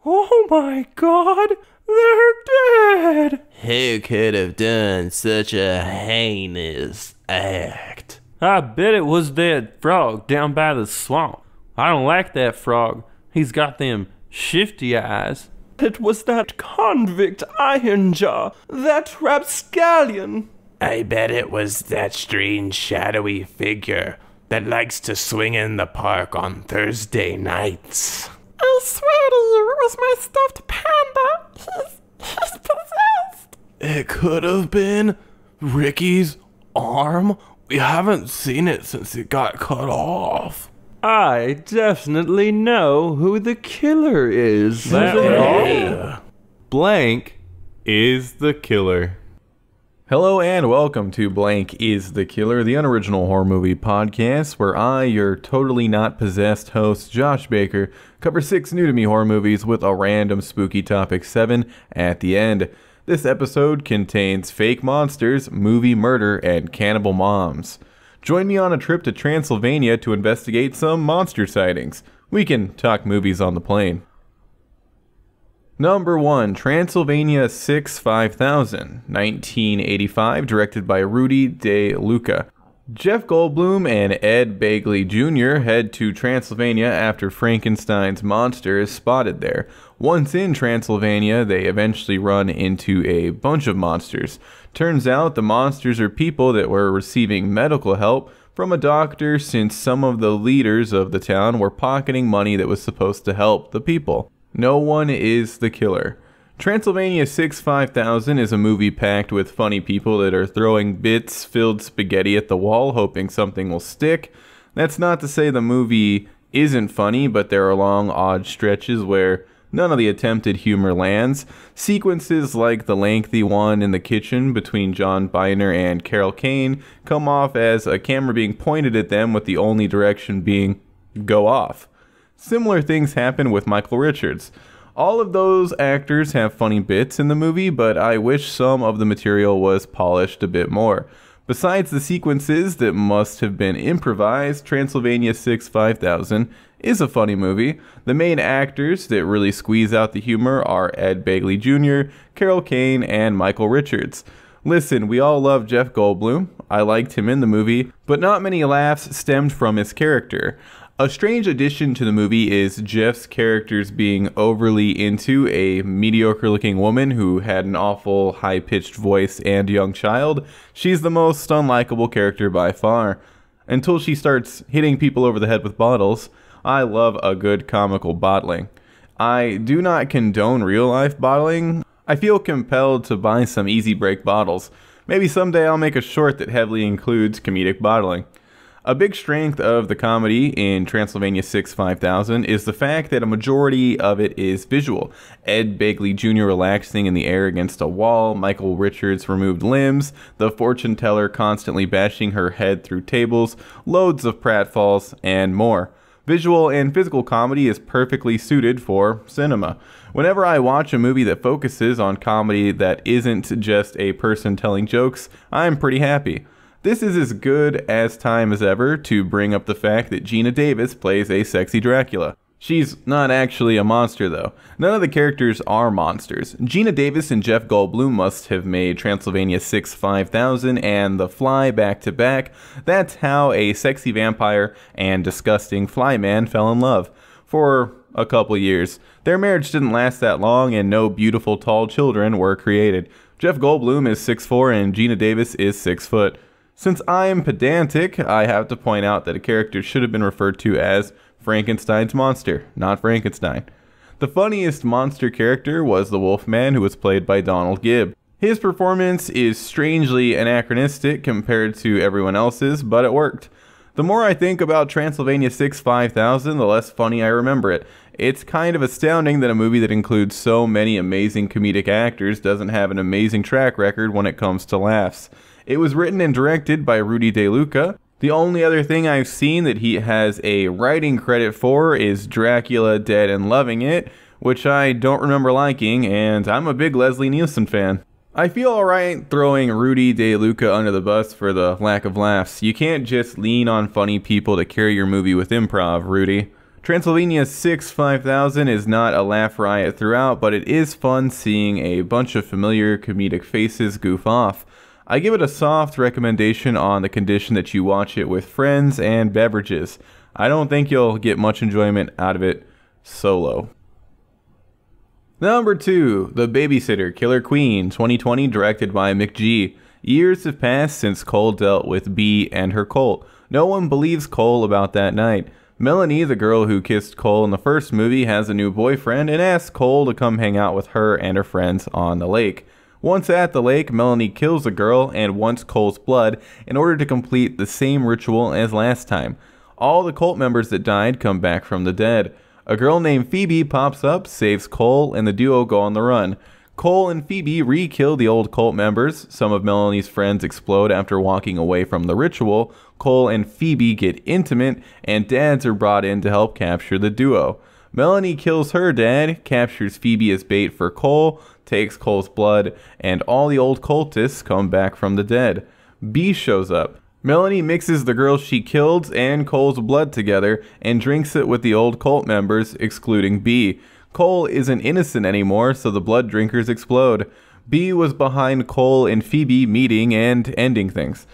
Oh my God, they're dead! Who could have done such a heinous act? I bet it was that frog down by the swamp. I don't like that frog. He's got them shifty eyes. It was that convict Ironjaw, that rapscallion. I bet it was that strange shadowy figure that likes to swing in the park on Thursday nights. I swear to you, it was my stuffed panda. He's possessed. It could have been Ricky's arm. We haven't seen it since it got cut off. I definitely know who the killer is. Blank is the killer. Hello and welcome to Blank is the Killer, the unoriginal horror movie podcast where I, your totally not possessed host, Josh Baker, cover 6 new-to-me horror movies with a random spooky topic 7 at the end. This episode contains fake monsters, movie murder, and cannibal moms. Join me on a trip to Transylvania to investigate some monster sightings. We can talk movies on the plane. Number 1, Transylvania 6-5000, 1985, directed by Rudy De Luca. Jeff Goldblum and Ed Begley Jr. head to Transylvania after Frankenstein's monster is spotted there. Once in Transylvania, they eventually run into a bunch of monsters. Turns out the monsters are people that were receiving medical help from a doctor, since some of the leaders of the town were pocketing money that was supposed to help the people. No one is the killer. Transylvania 6-5000 is a movie packed with funny people that are throwing bits-filled spaghetti at the wall hoping something will stick. That's not to say the movie isn't funny, but there are long, odd stretches where none of the attempted humor lands. Sequences like the lengthy one in the kitchen between John Byner and Carol Kane come off as a camera being pointed at them with the only direction being go off. Similar things happen with Michael Richards. All of those actors have funny bits in the movie, but I wish some of the material was polished a bit more. Besides the sequences that must have been improvised, Transylvania 6-5000 is a funny movie. The main actors that really squeeze out the humor are Ed Begley Jr., Carol Kane, and Michael Richards. Listen, we all love Jeff Goldblum. I liked him in the movie, but not many laughs stemmed from his character. A strange addition to the movie is Jeff's characters being overly into a mediocre-looking woman who had an awful high-pitched voice and young child. She's the most unlikable character by far. Until she starts hitting people over the head with bottles. I love a good comical bottling. I do not condone real-life bottling. I feel compelled to buy some Easy Break bottles. Maybe someday I'll make a short that heavily includes comedic bottling. A big strength of the comedy in Transylvania 6-5000 is the fact that a majority of it is visual. Ed Begley Jr. relaxing in the air against a wall, Michael Richards' removed limbs, the fortune teller constantly bashing her head through tables, loads of pratfalls, and more. Visual and physical comedy is perfectly suited for cinema. Whenever I watch a movie that focuses on comedy that isn't just a person telling jokes, I'm pretty happy. This is as good as time as ever to bring up the fact that Geena Davis plays a sexy Dracula. She's not actually a monster though. None of the characters are monsters. Geena Davis and Jeff Goldblum must have made Transylvania 6-5000 and The Fly back to back. That's how a sexy vampire and disgusting fly man fell in love. For a couple years. Their marriage didn't last that long and no beautiful tall children were created. Jeff Goldblum is 6'4" and Geena Davis is 6 foot. Since I'm pedantic, I have to point out that a character should have been referred to as Frankenstein's monster, not Frankenstein. The funniest monster character was the Wolfman, who was played by Donald Gibb. His performance is strangely anachronistic compared to everyone else's, but it worked. The more I think about Transylvania 6-5000, the less funny I remember it. It's kind of astounding that a movie that includes so many amazing comedic actors doesn't have an amazing track record when it comes to laughs. It was written and directed by Rudy De Luca. The only other thing I've seen that he has a writing credit for is Dracula Dead and Loving It, which I don't remember liking, and I'm a big Leslie Nielsen fan. I feel alright throwing Rudy De Luca under the bus for the lack of laughs. You can't just lean on funny people to carry your movie with improv, Rudy. Transylvania 6 5000 is not a laugh riot throughout, but it is fun seeing a bunch of familiar comedic faces goof off. I give it a soft recommendation on the condition that you watch it with friends and beverages. I don't think you'll get much enjoyment out of it solo. Number 2, The Babysitter Killer Queen, 2020, directed by McG. Years have passed since Cole dealt with B and her cult. No one believes Cole about that night. Melanie, the girl who kissed Cole in the first movie, has a new boyfriend and asks Cole to come hang out with her and her friends on the lake. Once at the lake, Melanie kills the girl and wants Cole's blood in order to complete the same ritual as last time. All the cult members that died come back from the dead. A girl named Phoebe pops up, saves Cole, and the duo go on the run. Cole and Phoebe re-kill the old cult members. Some of Melanie's friends explode after walking away from the ritual. Cole and Phoebe get intimate, and dads are brought in to help capture the duo. Melanie kills her dad, captures Phoebe as bait for Cole, takes Cole's blood, and all the old cultists come back from the dead. B shows up. Melanie mixes the girls she killed and Cole's blood together and drinks it with the old cult members, excluding B. Cole isn't innocent anymore, so the blood drinkers explode. B was behind Cole and Phoebe meeting and ending things.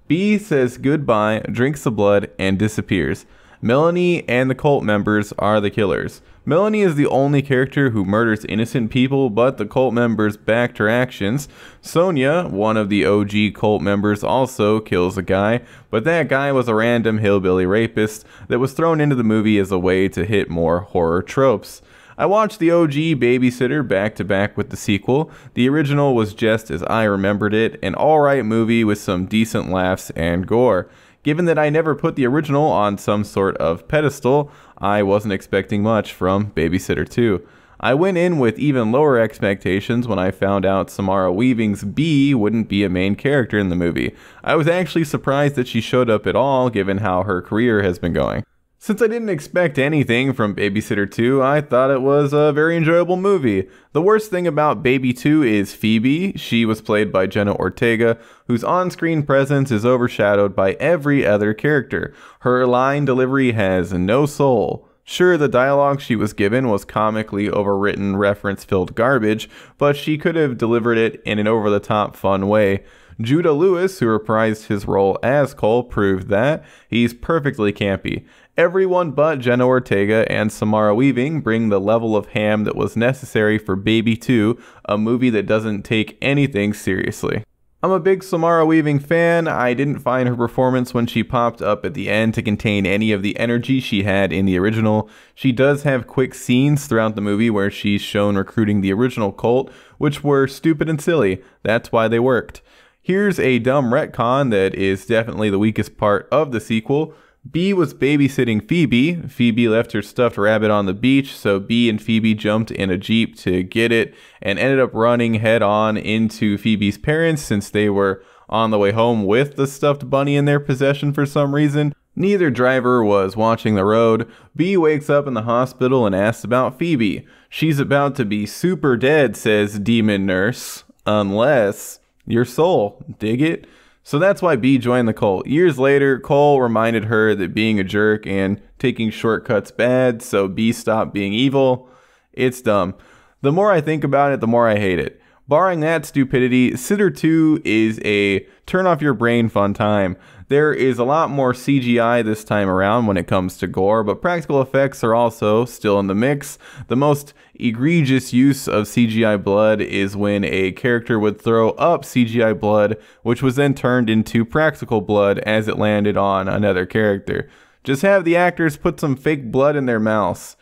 B says goodbye, drinks the blood, and disappears. Melanie and the cult members are the killers. Melanie is the only character who murders innocent people, but the cult members backed her actions. Sonia, one of the OG cult members, also kills a guy, but that guy was a random hillbilly rapist that was thrown into the movie as a way to hit more horror tropes. I watched the OG Babysitter back to back with the sequel. The original was just as I remembered it, an alright movie with some decent laughs and gore. Given that I never put the original on some sort of pedestal, I wasn't expecting much from Babysitter 2. I went in with even lower expectations when I found out Samara Weaving's B wouldn't be a main character in the movie. I was actually surprised that she showed up at all given how her career has been going. Since I didn't expect anything from Babysitter 2, I thought it was a very enjoyable movie. The worst thing about Baby 2 is Phoebe. She was played by Jenna Ortega, whose on-screen presence is overshadowed by every other character. Her line delivery has no soul. Sure, the dialogue she was given was comically overwritten, reference-filled garbage, but she could have delivered it in an over-the-top fun way. Judah Lewis, who reprised his role as Cole, proved that he's perfectly campy. Everyone but Jenna Ortega and Samara Weaving bring the level of ham that was necessary for Baby 2, a movie that doesn't take anything seriously. I'm a big Samara Weaving fan. I didn't find her performance when she popped up at the end to contain any of the energy she had in the original. She does have quick scenes throughout the movie where she's shown recruiting the original cult, which were stupid and silly. That's why they worked. Here's a dumb retcon that is definitely the weakest part of the sequel. B was babysitting Phoebe. Phoebe left her stuffed rabbit on the beach, so B and Phoebe jumped in a Jeep to get it and ended up running head on into Phoebe's parents since they were on the way home with the stuffed bunny in their possession for some reason. Neither driver was watching the road. B wakes up in the hospital and asks about Phoebe. She's about to be super dead, says Demon Nurse, unless your soul. Dig it? So that's why B joined the cult. Years later, Cole reminded her that being a jerk and taking shortcuts bad, so B stopped being evil. It's dumb. The more I think about it, the more I hate it. Barring that stupidity, Sitter 2 is a turn off your brain fun time. There is a lot more CGI this time around when it comes to gore, but practical effects are also still in the mix. The most egregious use of CGI blood is when a character would throw up CGI blood, which was then turned into practical blood as it landed on another character. Just have the actors put some fake blood in their mouths.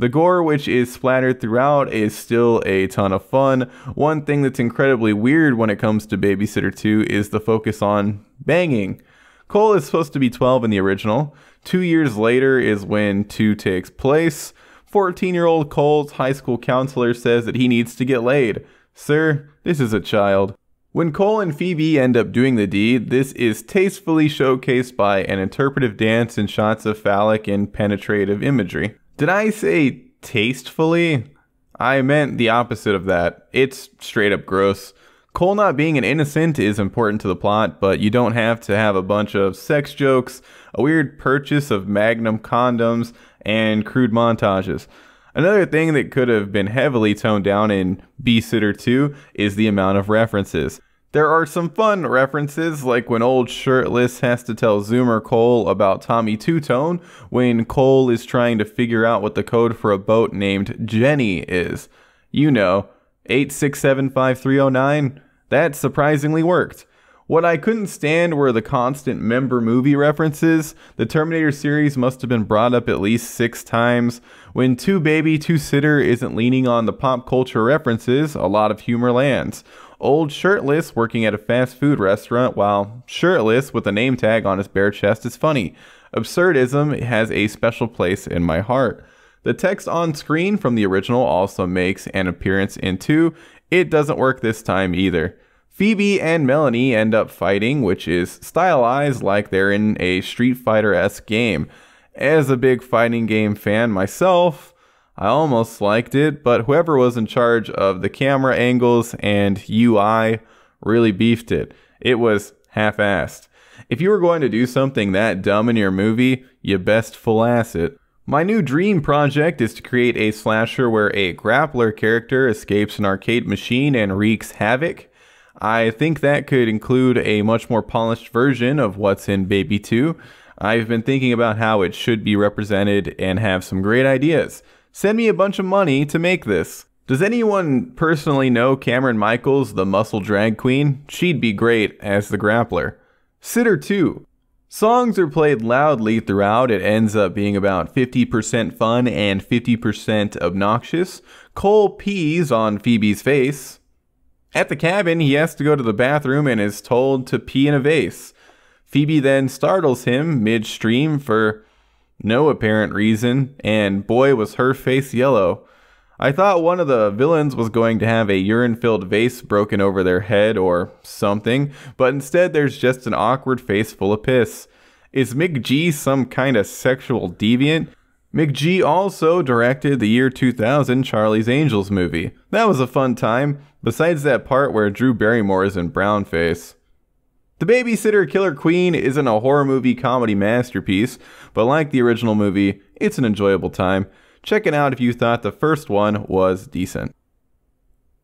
The gore, which is splattered throughout, is still a ton of fun. One thing that's incredibly weird when it comes to Babysitter 2 is the focus on banging. Cole is supposed to be 12 in the original. 2 years later is when 2 takes place. 14-year-old Cole's high school counselor says that he needs to get laid. Sir, this is a child. When Cole and Phoebe end up doing the deed, this is tastefully showcased by an interpretive dance and shots of phallic and penetrative imagery. Did I say tastefully? I meant the opposite of that. It's straight up gross. Cole not being an innocent is important to the plot, but you don't have to have a bunch of sex jokes, a weird purchase of Magnum condoms, and crude montages. Another thing that could have been heavily toned down in Babysitter 2 is the amount of references. There are some fun references, like when old Shirtless has to tell Zoomer Cole about Tommy Two-Tone when Cole is trying to figure out what the code for a boat named Jenny is. You know, 8675309? That surprisingly worked. What I couldn't stand were the constant member movie references. The Terminator series must have been brought up at least 6 times. When Two Baby, Two Sitter isn't leaning on the pop culture references, a lot of humor lands. Old Shirtless working at a fast food restaurant while shirtless with a name tag on his bare chest is funny. Absurdism has a special place in my heart. The text on screen from the original also makes an appearance in 2. It doesn't work this time either. Phoebe and Melanie end up fighting, which is stylized like they're in a Street Fighter-esque game. As a big fighting game fan myself, I almost liked it, but whoever was in charge of the camera angles and UI really beefed it. It was half-assed. If you were going to do something that dumb in your movie, you best full-ass it. My new dream project is to create a slasher where a grappler character escapes an arcade machine and wreaks havoc. I think that could include a much more polished version of what's in Baby 2. I've been thinking about how it should be represented and have some great ideas. Send me a bunch of money to make this. Does anyone personally know Cameron Michaels, the muscle drag queen? She'd be great as the grappler. Sitter 2. Songs are played loudly throughout. It ends up being about 50% fun and 50% obnoxious. Cole pees on Phoebe's face. At the cabin, he has to go to the bathroom and is told to pee in a vase. Phoebe then startles him midstream for no apparent reason, and boy was her face yellow. I thought one of the villains was going to have a urine-filled vase broken over their head or something, but instead there's just an awkward face full of piss. Is McG some kind of sexual deviant? McG also directed the year 2000 Charlie's Angels movie. That was a fun time, besides that part where Drew Barrymore is in brownface. The Babysitter Killer Queen isn't a horror movie comedy masterpiece, but like the original movie, it's an enjoyable time. Check it out if you thought the first one was decent.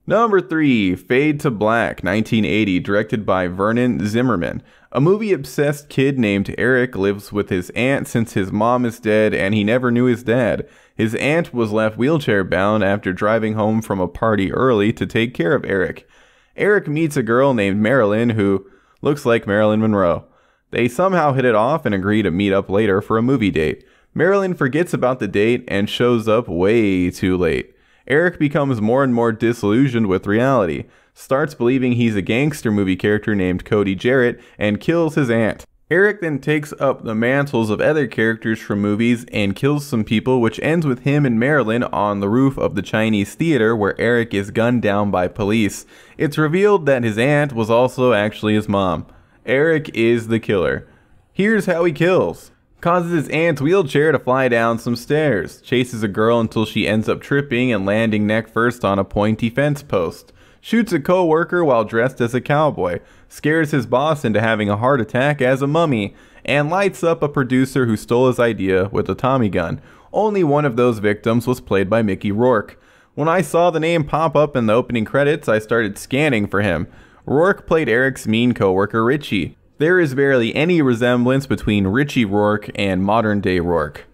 Number 3, Fade to Black, 1980, directed by Vernon Zimmerman. A movie-obsessed kid named Eric lives with his aunt since his mom is dead and he never knew his dad. His aunt was left wheelchair-bound after driving home from a party early to take care of Eric. Eric meets a girl named Marilyn who looks like Marilyn Monroe. They somehow hit it off and agree to meet up later for a movie date. Marilyn forgets about the date and shows up way too late. Eric becomes more and more disillusioned with reality, starts believing he's a gangster movie character named Cody Jarrett, and kills his aunt. Eric then takes up the mantles of other characters from movies and kills some people, which ends with him and Marilyn on the roof of the Chinese theater where Eric is gunned down by police. It's revealed that his aunt was also actually his mom. Eric is the killer. Here's how he kills. Causes his aunt's wheelchair to fly down some stairs, chases a girl until she ends up tripping and landing neck first on a pointy fence post, shoots a co-worker while dressed as a cowboy, scares his boss into having a heart attack as a mummy, and lights up a producer who stole his idea with a Tommy gun. Only one of those victims was played by Mickey Rourke. When I saw the name pop up in the opening credits, I started scanning for him. Rourke played Eric's mean co-worker Richie. There is barely any resemblance between Richie Rourke and modern-day Rourke.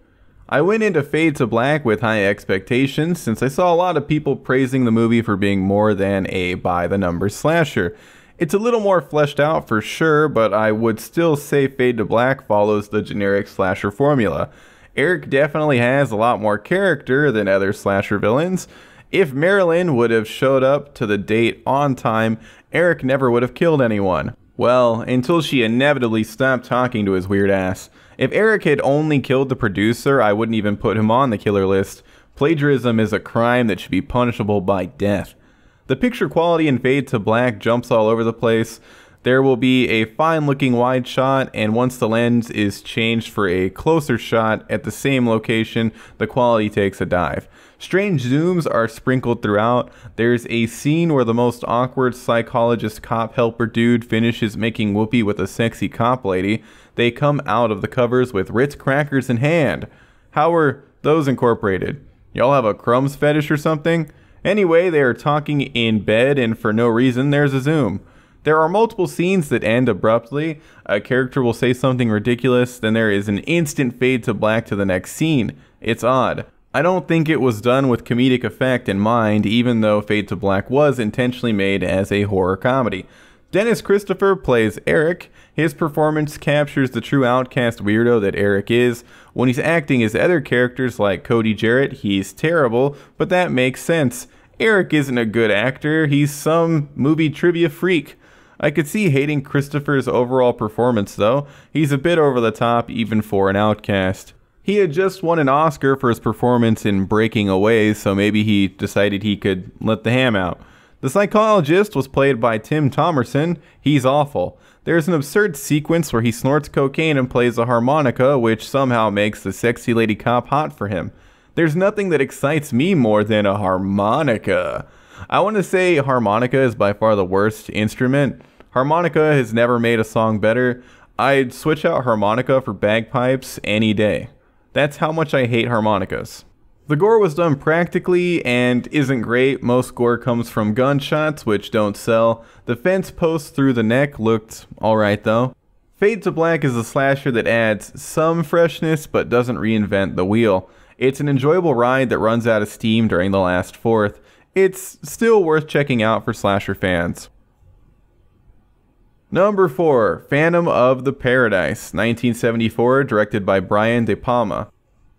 I went into Fade to Black with high expectations since I saw a lot of people praising the movie for being more than a by-the-numbers slasher. It's a little more fleshed out for sure, but I would still say Fade to Black follows the generic slasher formula. Eric definitely has a lot more character than other slasher villains. If Marilyn would have showed up to the date on time, Eric never would have killed anyone. Well, until she inevitably stopped talking to his weird ass. If Eric had only killed the producer, I wouldn't even put him on the killer list. Plagiarism is a crime that should be punishable by death. The picture quality in Fade to Black jumps all over the place. There will be a fine looking wide shot, and once the lens is changed for a closer shot at the same location, the quality takes a dive. Strange zooms are sprinkled throughout. There's a scene where the most awkward psychologist cop helper dude finishes making whoopee with a sexy cop lady. They come out of the covers with Ritz crackers in hand. How are those incorporated? Y'all have a crumbs fetish or something? Anyway, they are talking in bed, and for no reason there's a zoom. There are multiple scenes that end abruptly. A character will say something ridiculous, then there is an instant fade to black to the next scene. It's odd. I don't think it was done with comedic effect in mind, even though Fade to Black was intentionally made as a horror comedy. Dennis Christopher plays Eric. His performance captures the true outcast weirdo that Eric is. When he's acting as other characters like Cody Jarrett, he's terrible, but that makes sense. Eric isn't a good actor, he's some movie trivia freak. I could see hating Christopher's overall performance though. He's a bit over the top even for an outcast. He had just won an Oscar for his performance in Breaking Away, so maybe he decided he could let the ham out. The psychologist was played by Tim Thomerson. He's awful. There's an absurd sequence where he snorts cocaine and plays a harmonica, which somehow makes the sexy lady cop hot for him. There's nothing that excites me more than a harmonica. I want to say harmonica is by far the worst instrument. Harmonica has never made a song better. I'd switch out harmonica for bagpipes any day. That's how much I hate harmonicas. The gore was done practically and isn't great. Most gore comes from gunshots, which don't sell. The fence post through the neck looked alright though. Fade to Black is a slasher that adds some freshness but doesn't reinvent the wheel. It's an enjoyable ride that runs out of steam during the last fourth. It's still worth checking out for slasher fans. Number 4, Phantom of the Paradise, 1974, directed by Brian De Palma.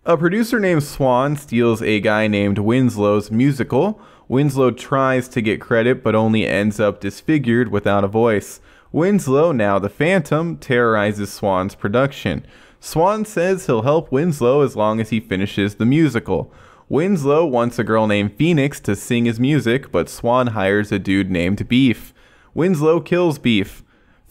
A producer named Swan steals a guy named Winslow's musical. Winslow tries to get credit but only ends up disfigured without a voice. Winslow, now the Phantom, terrorizes Swan's production. Swan says he'll help Winslow as long as he finishes the musical. Winslow wants a girl named Phoenix to sing his music, but Swan hires a dude named Beef. Winslow kills Beef.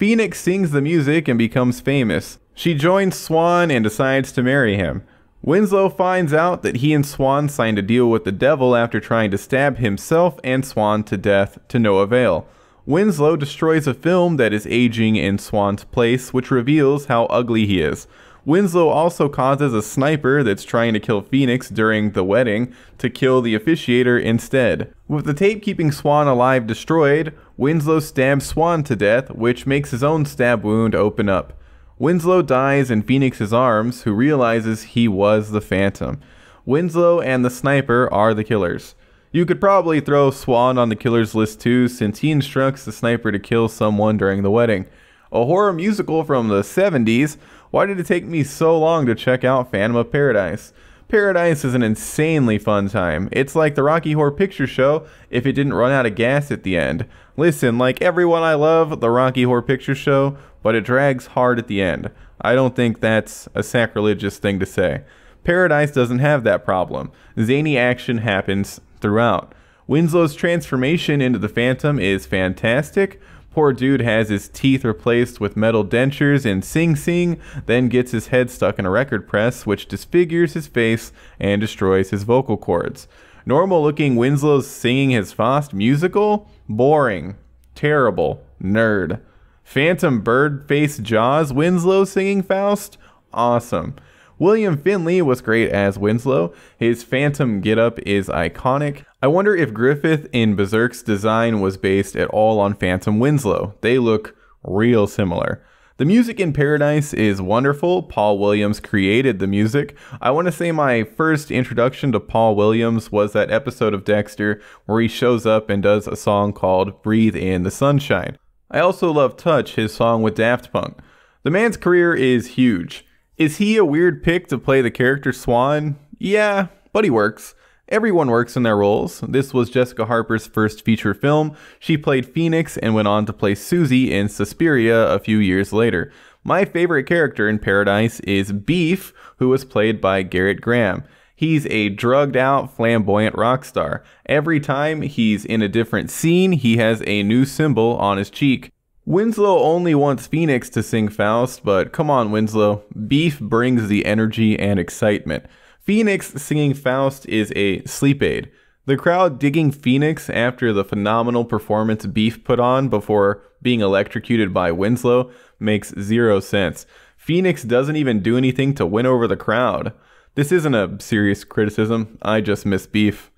Phoenix sings the music and becomes famous. She joins Swan and decides to marry him. Winslow finds out that he and Swan signed a deal with the devil after trying to stab himself and Swan to death to no avail. Winslow destroys a film that is aging in Swan's place, which reveals how ugly he is. Winslow also causes a sniper that's trying to kill Phoenix during the wedding to kill the officiator instead. With the tape keeping Swan alive destroyed, Winslow stabs Swan to death, which makes his own stab wound open up. Winslow dies in Phoenix's arms, who realizes he was the Phantom. Winslow and the sniper are the killers. You could probably throw Swan on the killer's list too, since he instructs the sniper to kill someone during the wedding. A horror musical from the 70s. Why did it take me so long to check out Phantom of Paradise? Paradise is an insanely fun time. It's like the Rocky Horror Picture Show if it didn't run out of gas at the end. Listen, like everyone, I love the Rocky Horror Picture Show, but it drags hard at the end. I don't think that's a sacrilegious thing to say. Paradise doesn't have that problem. Zany action happens throughout. Winslow's transformation into the Phantom is fantastic. Poor dude has his teeth replaced with metal dentures in Sing Sing, then gets his head stuck in a record press, which disfigures his face and destroys his vocal cords. Normal looking Winslow's singing his Faust musical? Boring. Terrible. Nerd. Phantom bird face Jaws Winslow singing Faust? Awesome. William Finley was great as Winslow. His Phantom getup is iconic. I wonder if Griffith in Berserk's design was based at all on Phantom Winslow. They look real similar. The music in Paradise is wonderful. Paul Williams created the music. I want to say my first introduction to Paul Williams was that episode of Dexter where he shows up and does a song called Breathe in the Sunshine. I also love Touch, his song with Daft Punk. The man's career is huge. Is he a weird pick to play the character Swan? Yeah, but he works. Everyone works in their roles. This was Jessica Harper's first feature film. She played Phoenix and went on to play Susie in Suspiria a few years later. My favorite character in Paradise is Beef, who was played by Garrett Graham. He's a drugged out, flamboyant rock star. Every time he's in a different scene, he has a new symbol on his cheek. Winslow only wants Phoenix to sing Faust, but come on, Winslow. Beef brings the energy and excitement. Phoenix singing Faust is a sleep aid. The crowd digging Phoenix after the phenomenal performance Beef put on before being electrocuted by Winslow makes zero sense. Phoenix doesn't even do anything to win over the crowd. This isn't a serious criticism, I just miss Beef.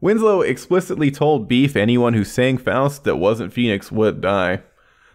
Winslow explicitly told Beef anyone who sang Faust that wasn't Phoenix would die.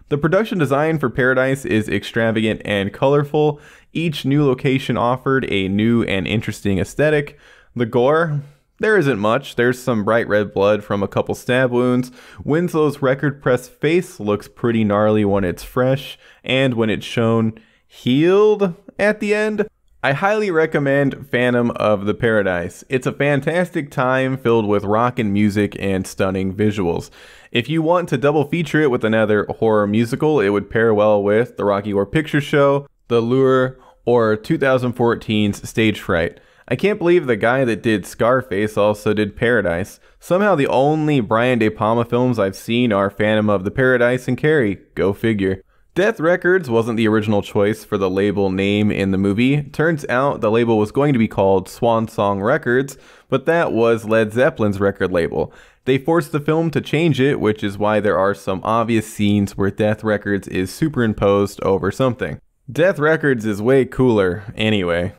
The production design for Paradise is extravagant and colorful. Each new location offered a new and interesting aesthetic. The gore? There isn't much. There's some bright red blood from a couple stab wounds. Winslow's record press face looks pretty gnarly when it's fresh, and when it's shown healed at the end. I highly recommend Phantom of the Paradise. It's a fantastic time filled with rockin' music and stunning visuals. If you want to double feature it with another horror musical, it would pair well with the Rocky Horror Picture Show, The Lure, or 2014's Stage Fright. I can't believe the guy that did Scarface also did Paradise. Somehow the only Brian De Palma films I've seen are Phantom of the Paradise and Carrie. Go figure. Death Records wasn't the original choice for the label name in the movie. Turns out the label was going to be called Swan Song Records, but that was Led Zeppelin's record label. They forced the film to change it, which is why there are some obvious scenes where Death Records is superimposed over something. Death Records is way cooler anyway.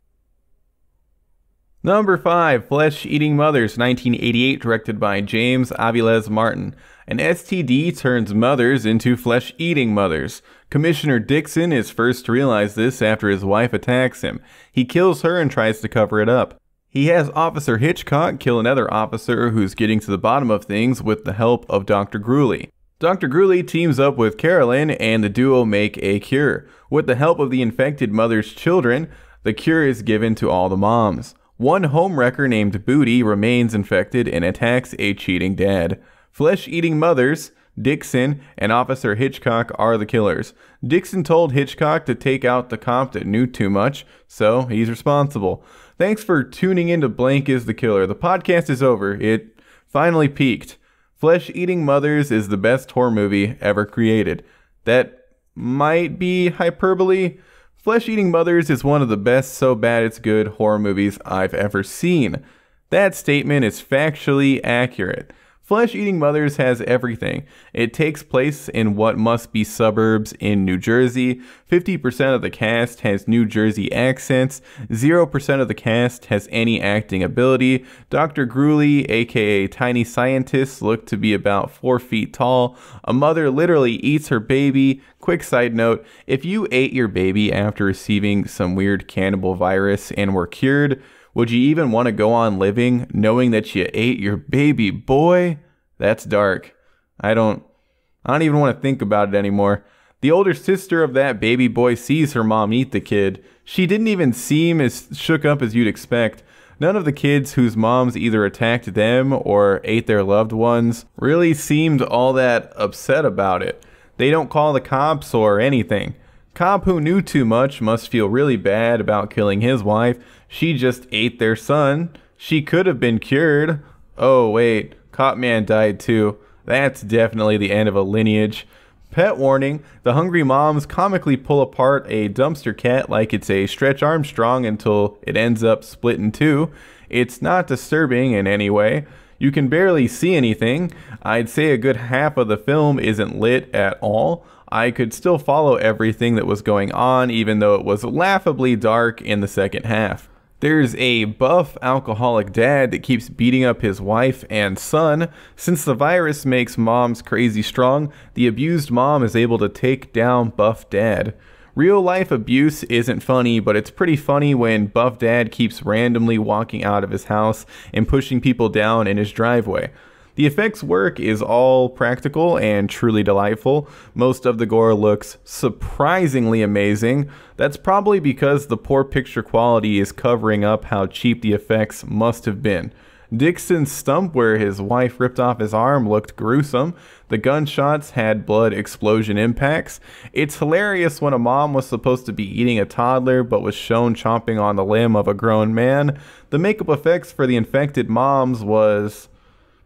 Number 5, Flesh Eating Mothers, 1988, directed by James Aviles Martin. An STD turns mothers into flesh-eating mothers. Commissioner Dixon is first to realize this after his wife attacks him. He kills her and tries to cover it up. He has Officer Hitchcock kill another officer who's getting to the bottom of things with the help of Dr. Gruely. Dr. Gruely teams up with Carolyn and the duo make a cure. With the help of the infected mother's children, the cure is given to all the moms. One homewrecker named Booty remains infected and attacks a cheating dad. Flesh-eating mothers, Dixon, and Officer Hitchcock are the killers. Dixon told Hitchcock to take out the cop that knew too much, so he's responsible. Thanks for tuning in to Blank is the Killer. The podcast is over. It finally peaked. Flesh-eating mothers is the best horror movie ever created. That might be hyperbole. Flesh-Eating Mothers is one of the best so bad it's good horror movies I've ever seen. That statement is factually accurate. Flesh-Eating Mothers has everything. It takes place in what must be suburbs in New Jersey. 50% of the cast has New Jersey accents. 0% of the cast has any acting ability. Dr. Gruely, aka Tiny Scientist, looked to be about 4 feet tall. A mother literally eats her baby. Quick side note, if you ate your baby after receiving some weird cannibal virus and were cured, would you even want to go on living knowing that you ate your baby boy? That's dark. I don't even want to think about it anymore. The older sister of that baby boy sees her mom eat the kid. She didn't even seem as shook up as you'd expect. None of the kids whose moms either attacked them or ate their loved ones really seemed all that upset about it. They don't call the cops or anything. Cop who knew too much must feel really bad about killing his wife. She just ate their son. She could have been cured. Oh wait, Cop Man died too. That's definitely the end of a lineage. Pet warning, the hungry moms comically pull apart a dumpster cat like it's a Stretch Armstrong until it ends up split in two. It's not disturbing in any way. You can barely see anything. I'd say a good half of the film isn't lit at all. I could still follow everything that was going on, even though it was laughably dark in the second half. There's a buff alcoholic dad that keeps beating up his wife and son. Since the virus makes moms crazy strong, the abused mom is able to take down buff dad. Real life abuse isn't funny, but it's pretty funny when buff dad keeps randomly walking out of his house and pushing people down in his driveway. The effects work is all practical and truly delightful. Most of the gore looks surprisingly amazing. That's probably because the poor picture quality is covering up how cheap the effects must have been. Dixon's stump where his wife ripped off his arm looked gruesome. The gunshots had blood explosion impacts. It's hilarious when a mom was supposed to be eating a toddler but was shown chomping on the limb of a grown man. The makeup effects for the infected moms was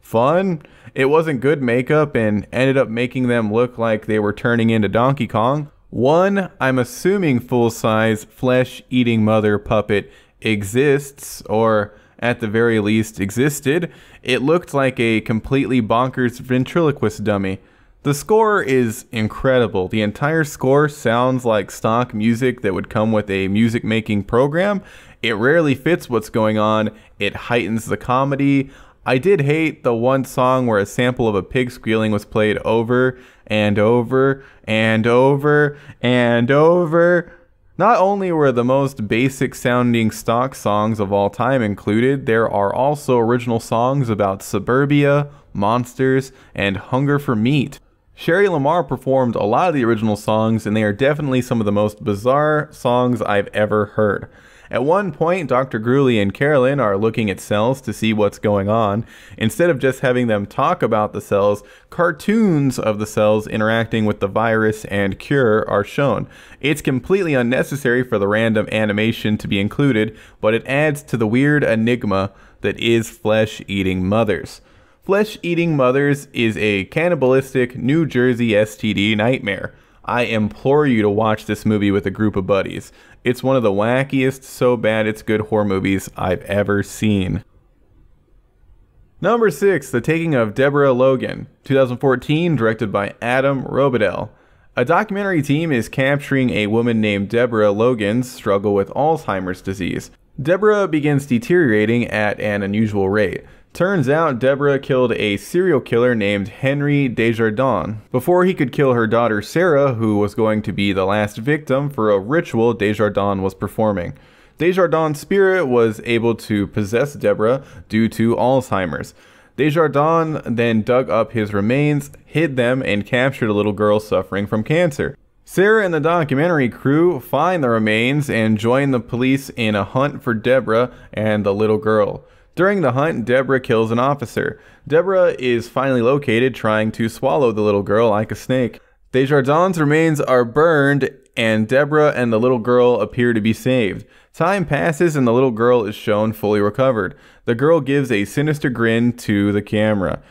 fun. It wasn't good makeup and ended up making them look like they were turning into Donkey Kong. One, I'm assuming full-size flesh-eating mother puppet exists, or at the very least existed. It looked like a completely bonkers ventriloquist dummy. The score is incredible. The entire score sounds like stock music that would come with a music-making program. It rarely fits what's going on. It heightens the comedy. I did hate the one song where a sample of a pig squealing was played over and over and over and over. Not only were the most basic sounding stock songs of all time included, there are also original songs about suburbia, monsters, and hunger for meat. Sherry Lamar performed a lot of the original songs, and they are definitely some of the most bizarre songs I've ever heard. At one point, Dr. Gruely and Carolyn are looking at cells to see what's going on. Instead of just having them talk about the cells, cartoons of the cells interacting with the virus and cure are shown. It's completely unnecessary for the random animation to be included, but it adds to the weird enigma that is flesh-eating mothers. Flesh-eating mothers is a cannibalistic New Jersey STD nightmare. I implore you to watch this movie with a group of buddies. It's one of the wackiest, so bad it's good horror movies I've ever seen. Number 6, The Taking of Deborah Logan, 2014, directed by Adam Robitel. A documentary team is capturing a woman named Deborah Logan's struggle with Alzheimer's disease. Deborah begins deteriorating at an unusual rate. Turns out Deborah killed a serial killer named Henry Desjardins before he could kill her daughter Sarah, who was going to be the last victim for a ritual Desjardins was performing. Desjardins' spirit was able to possess Deborah due to Alzheimer's. Desjardins then dug up his remains, hid them, and captured a little girl suffering from cancer. Sarah and the documentary crew find the remains and join the police in a hunt for Deborah and the little girl. During the hunt, Deborah kills an officer. Deborah is finally located trying to swallow the little girl like a snake. Desjardins' remains are burned, and Deborah and the little girl appear to be saved. Time passes and the little girl is shown fully recovered. The girl gives a sinister grin to the camera.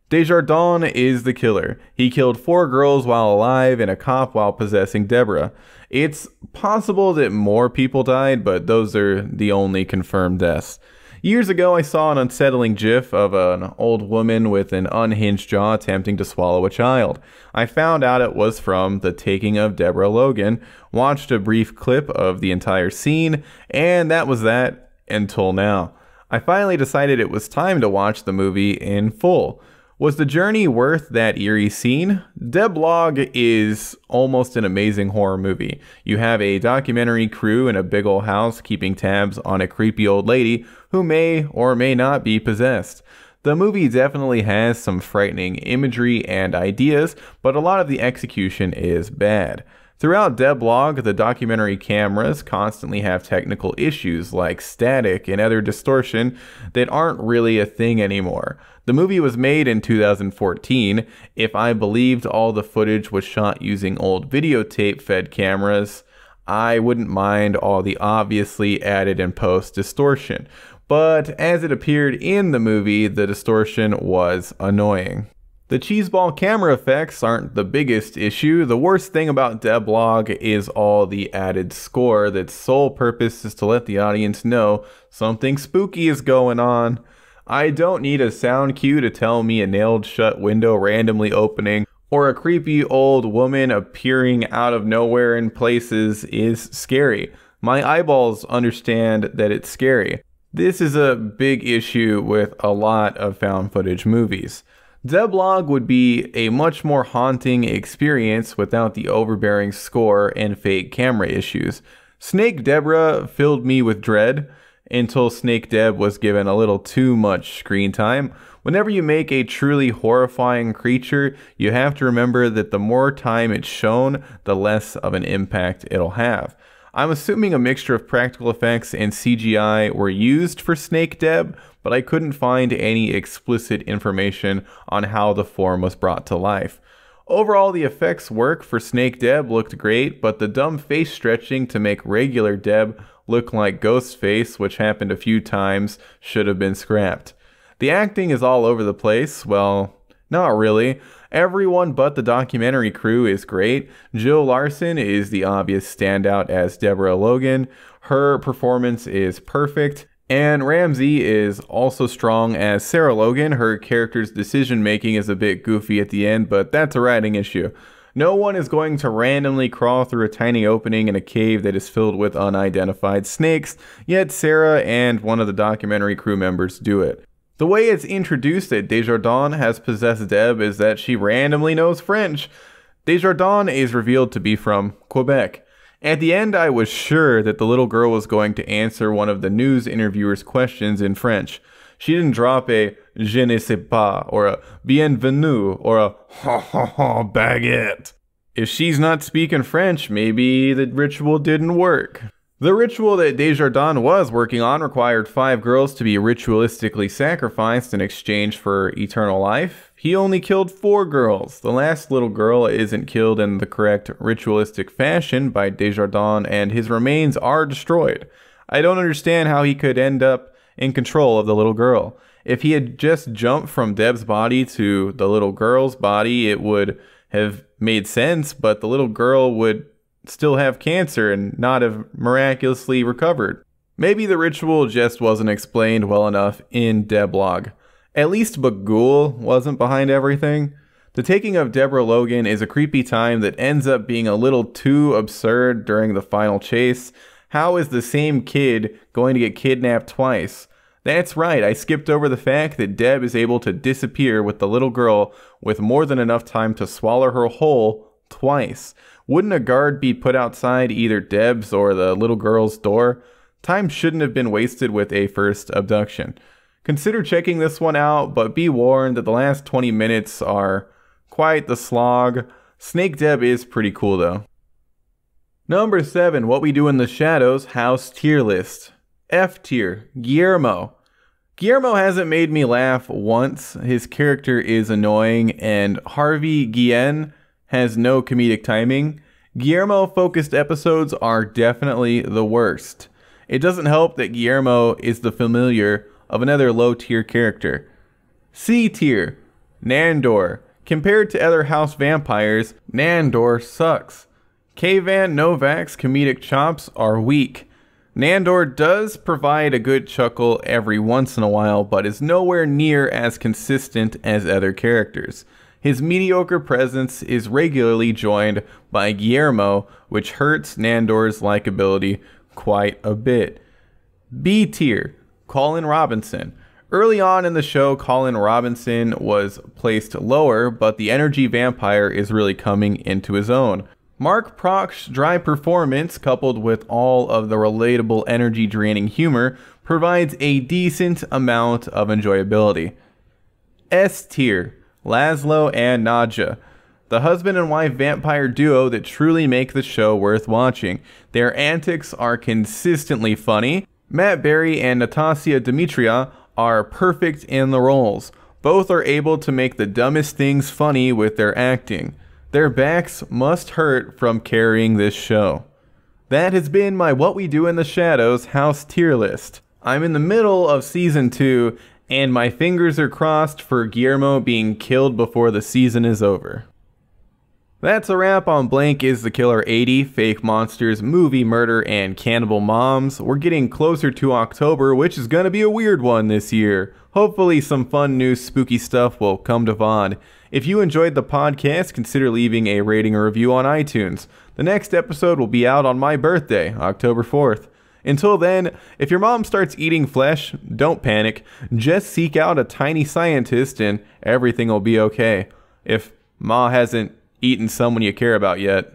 Desjardins is the killer. He killed 4 girls while alive and a cop while possessing Deborah. It's possible that more people died, but those are the only confirmed deaths. Years ago, I saw an unsettling gif of an old woman with an unhinged jaw attempting to swallow a child. I found out it was from The Taking of Deborah Logan, watched a brief clip of the entire scene, and that was that until now. I finally decided it was time to watch the movie in full. Was the journey worth that eerie scene? Deblog is almost an amazing horror movie. You have a documentary crew in a big old house keeping tabs on a creepy old lady who may or may not be possessed. The movie definitely has some frightening imagery and ideas, but a lot of the execution is bad. Throughout Deblog, the documentary cameras constantly have technical issues like static and other distortion that aren't really a thing anymore. The movie was made in 2014. If I believed all the footage was shot using old videotape-fed cameras, I wouldn't mind all the obviously added in post distortion. But as it appeared in the movie, the distortion was annoying. The cheeseball camera effects aren't the biggest issue. The worst thing about Deblog is all the added score that's sole purpose is to let the audience know something spooky is going on. I don't need a sound cue to tell me a nailed shut window randomly opening or a creepy old woman appearing out of nowhere in places is scary. My eyeballs understand that it's scary. This is a big issue with a lot of found footage movies. Deblog would be a much more haunting experience without the overbearing score and fake camera issues. Snake Deborah filled me with dread until Snake Deb was given a little too much screen time. Whenever you make a truly horrifying creature, you have to remember that the more time it's shown, the less of an impact it'll have. I'm assuming a mixture of practical effects and CGI were used for Snake Deb, but I couldn't find any explicit information on how the form was brought to life. Overall, the effects work for Snake Deb looked great, but the dumb face stretching to make regular Deb look like Ghostface, which happened a few times, should have been scrapped. The acting is all over the place. Well, not really. Everyone but the documentary crew is great. Jill Larson is the obvious standout as Deborah Logan. Her performance is perfect. And Ramsey is also strong as Sarah Logan. Her character's decision making is a bit goofy at the end, but that's a writing issue. No one is going to randomly crawl through a tiny opening in a cave that is filled with unidentified snakes, yet Sarah and one of the documentary crew members do it. The way it's introduced that Desjardins has possessed Deb is that she randomly knows French. Desjardins is revealed to be from Quebec. At the end, I was sure that the little girl was going to answer one of the news interviewer's questions in French. She didn't drop a je ne sais pas, or a bienvenue, or a ha ha ha baguette. If she's not speaking French, maybe the ritual didn't work. The ritual that Desjardins was working on required 5 girls to be ritualistically sacrificed in exchange for eternal life. He only killed 4 girls. The last little girl isn't killed in the correct ritualistic fashion by Desjardins, and his remains are destroyed. I don't understand how he could end up in control of the little girl. If he had just jumped from Deb's body to the little girl's body, it would have made sense, but the little girl would still have cancer and not have miraculously recovered. Maybe the ritual just wasn't explained well enough in Deblog. At least Bagul wasn't behind everything. The taking of Deborah Logan is a creepy time that ends up being a little too absurd during the final chase. How is the same kid going to get kidnapped twice? That's right, I skipped over the fact that Deb is able to disappear with the little girl with more than enough time to swallow her whole twice. Wouldn't a guard be put outside either Deb's or the little girl's door? Time shouldn't have been wasted with a first abduction. Consider checking this one out, but be warned that the last 20 minutes are quite the slog. Snake Deb is pretty cool though. Number 7, What We Do in the Shadows House Tier List. F tier, Guillermo. Guillermo hasn't made me laugh once. His character is annoying, and Harvey Guillen has no comedic timing. Guillermo-focused episodes are definitely the worst. It doesn't help that Guillermo is the familiar of another low-tier character. C tier, Nandor. Compared to other house vampires, Nandor sucks. Kayvan Novak's comedic chops are weak. Nandor does provide a good chuckle every once in a while, but is nowhere near as consistent as other characters. His mediocre presence is regularly joined by Guillermo, which hurts Nandor's likability quite a bit. B tier, Colin Robinson. Early on in the show, Colin Robinson was placed lower, but the energy vampire is really coming into his own. Mark Proch's dry performance, coupled with all of the relatable energy-draining humor, provides a decent amount of enjoyability. S tier, Laszlo and Nadja. The husband and wife vampire duo that truly make the show worth watching. Their antics are consistently funny. Matt Berry and Natasha Demetria are perfect in the roles. Both are able to make the dumbest things funny with their acting. Their backs must hurt from carrying this show. That has been my What We Do in the Shadows house tier list. I'm in the middle of season 2, and my fingers are crossed for Guillermo being killed before the season is over. That's a wrap on Blank is the Killer 80, Fake Monsters, Movie Murder, and Cannibal Moms. We're getting closer to October, which is going to be a weird one this year. Hopefully some fun new spooky stuff will come to VOD. If you enjoyed the podcast, consider leaving a rating or review on iTunes. The next episode will be out on my birthday, October 4th. Until then, if your mom starts eating flesh, don't panic. Just seek out a tiny scientist and everything will be okay. If Ma hasn't eaten someone you care about yet.